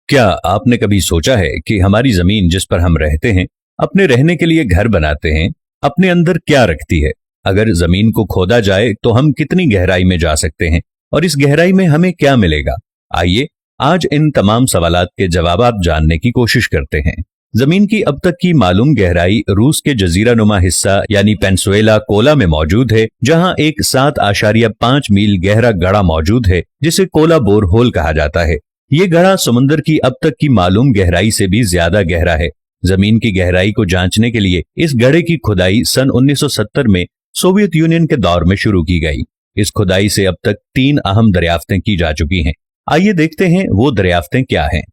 क्या आपने कभी सोचा है कि हमारी जमीन जिस पर हम रहते हैं, अपने रहने के लिए घर बनाते हैं, अपने अंदर क्या रखती है? अगर जमीन को खोदा जाए तो हम कितनी गहराई में जा सकते हैं और इस गहराई में हमें क्या मिलेगा? आइए आज इन तमाम सवालात के जवाब जानने की कोशिश करते हैं। जमीन की अब तक की मालूम गहराई रूस के जजीरा नुमा हिस्सा यानी पेंसुएला कोला में मौजूद है, जहां एक 7.5 मील गहरा गड़ा मौजूद है जिसे कोला बोर होल कहा जाता है। ये गड़ा समुद्र की अब तक की मालूम गहराई से भी ज्यादा गहरा है। जमीन की गहराई को जांचने के लिए इस गड्ढे की खुदाई सन 1970 में सोवियत यूनियन के दौर में शुरू की गई। इस खुदाई से अब तक 3 अहम दरियाफ्तें की जा चुकी हैं। आइए देखते हैं वो दरियाफ्तें क्या हैं।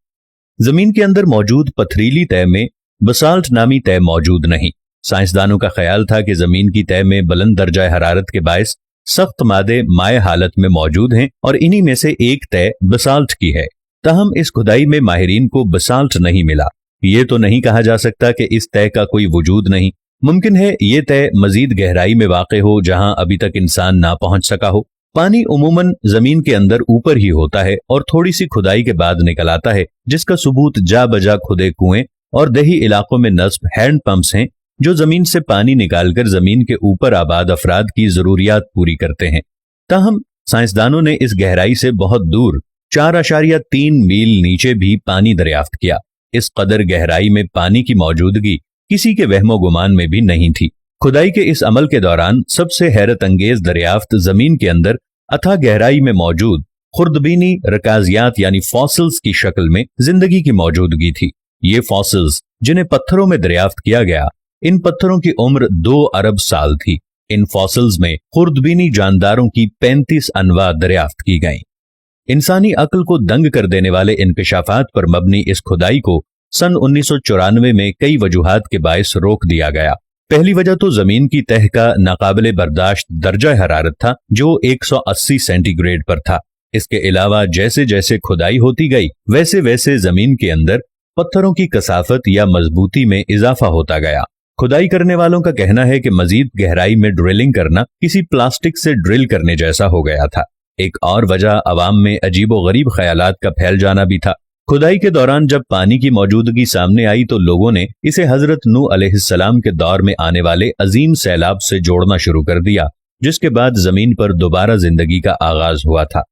जमीन के अंदर मौजूद पथरीली तह में बसाल्ट नामी तह मौजूद नहीं। साइंसदानों का ख्याल था कि जमीन की तह में बुलंद दर्जा हरारत के बायस सख्त मादे माए हालत में मौजूद हैं और इन्हीं में से एक तह बसाल्ट की है। ताहम इस खुदाई में माहिरीन को बसाल्ट नहीं मिला। ये तो नहीं कहा जा सकता कि इस तह का कोई वजूद नहीं। मुमकिन है ये तह मजीद गहराई में वाक़ हो जहां अभी तक इंसान ना पहुंच सका हो। पानी उमूमन जमीन के अंदर ऊपर ही होता है और थोड़ी सी खुदाई के बाद निकल आता है, जिसका सबूत जा बजा खुदे कुएं और दही इलाकों में नस्ब हैंड पंप्स हैं जो जमीन से पानी निकालकर जमीन के ऊपर आबाद अफराद की जरूरियात पूरी करते हैं। ताहम साइंसदानों ने इस गहराई से बहुत दूर 4.3 मील नीचे भी पानी दरियाफ्त किया। इस कदर गहराई में पानी की मौजूदगी किसी के वहमो गुमान में भी नहीं थी। खुदाई के इस अमल के दौरान सबसे हैरत अंगेज दरियाफ्त जमीन के अंदर अथाह गहराई में मौजूद खुर्दबीनी रकाजियात यानी फॉसिल्स की शक्ल में जिंदगी की मौजूदगी थी। ये फॉसिल्स जिन्हें पत्थरों में दरियाफ्त किया गया, इन पत्थरों की उम्र 2 अरब साल थी। इन फॉसिल्स में खुर्दबीनी जानदारों की 35 अनवा दरियाफ्त की गईं। इंसानी अक्ल को दंग कर देने वाले इंकशाफात पर मबनी इस खुदाई को सन 1994 में कई वजूहात के बायस रोक दिया गया। पहली वजह तो जमीन की तह का नाकाबिले बर्दाश्त दर्जा हरारत था जो 180 सेंटीग्रेड पर था। इसके अलावा जैसे जैसे खुदाई होती गई वैसे वैसे जमीन के अंदर पत्थरों की कसाफत या मजबूती में इजाफा होता गया। खुदाई करने वालों का कहना है कि मजीद गहराई में ड्रिलिंग करना किसी प्लास्टिक से ड्रिल करने जैसा हो गया था। एक और वजह अवाम में अजीबो गरीब ख्यालात का फैल जाना भी था। खुदाई के दौरान जब पानी की मौजूदगी सामने आई तो लोगों ने इसे हजरत नूह अलैहिस्सलाम के दौर में आने वाले अजीम सैलाब से जोड़ना शुरू कर दिया, जिसके बाद जमीन पर दोबारा जिंदगी का आगाज हुआ था।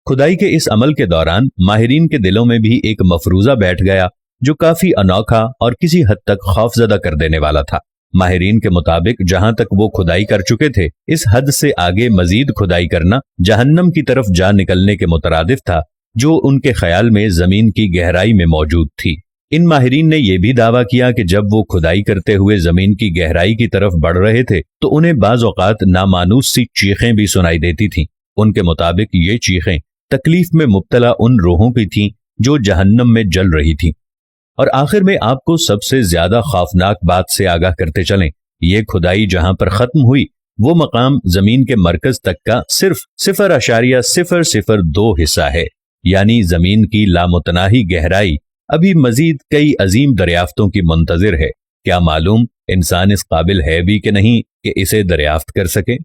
खुदाई के इस अमल के दौरान माहिरीन के दिलों में भी एक मफरूजा बैठ गया जो काफी अनोखा और किसी हद तक खौफजदा कर देने वाला था। माहिरीन के मुताबिक जहां तक वो खुदाई कर चुके थे, इस हद से आगे मजीद खुदाई करना जहन्नम की तरफ जा निकलने के मुतरादिफ था जो उनके ख्याल में जमीन की गहराई में मौजूद थी। इन माहिरीन ने यह भी दावा किया कि जब वो खुदाई करते हुए जमीन की गहराई की तरफ बढ़ रहे थे तो उन्हें बाज़ औक़ात नामानूस सी चीखें भी सुनाई देती थीं। उनके मुताबिक ये चीखें तकलीफ में मुब्तला उन रूहों की थीं जो जहन्नम में जल रही थीं। और आखिर में आपको सबसे ज्यादा खौफनाक बात से आगाह करते चलें, ये खुदाई जहां पर खत्म हुई वो मकाम जमीन के मरकज तक का सिर्फ 0.002 हिस्सा है, यानी जमीन की लामुतनाही गहराई अभी मजीद कई अजीम दरियाफ्तों की मुंतजिर है। क्या मालूम इंसान इस काबिल है भी कि नहीं कि इसे दरियाफ्त कर सके।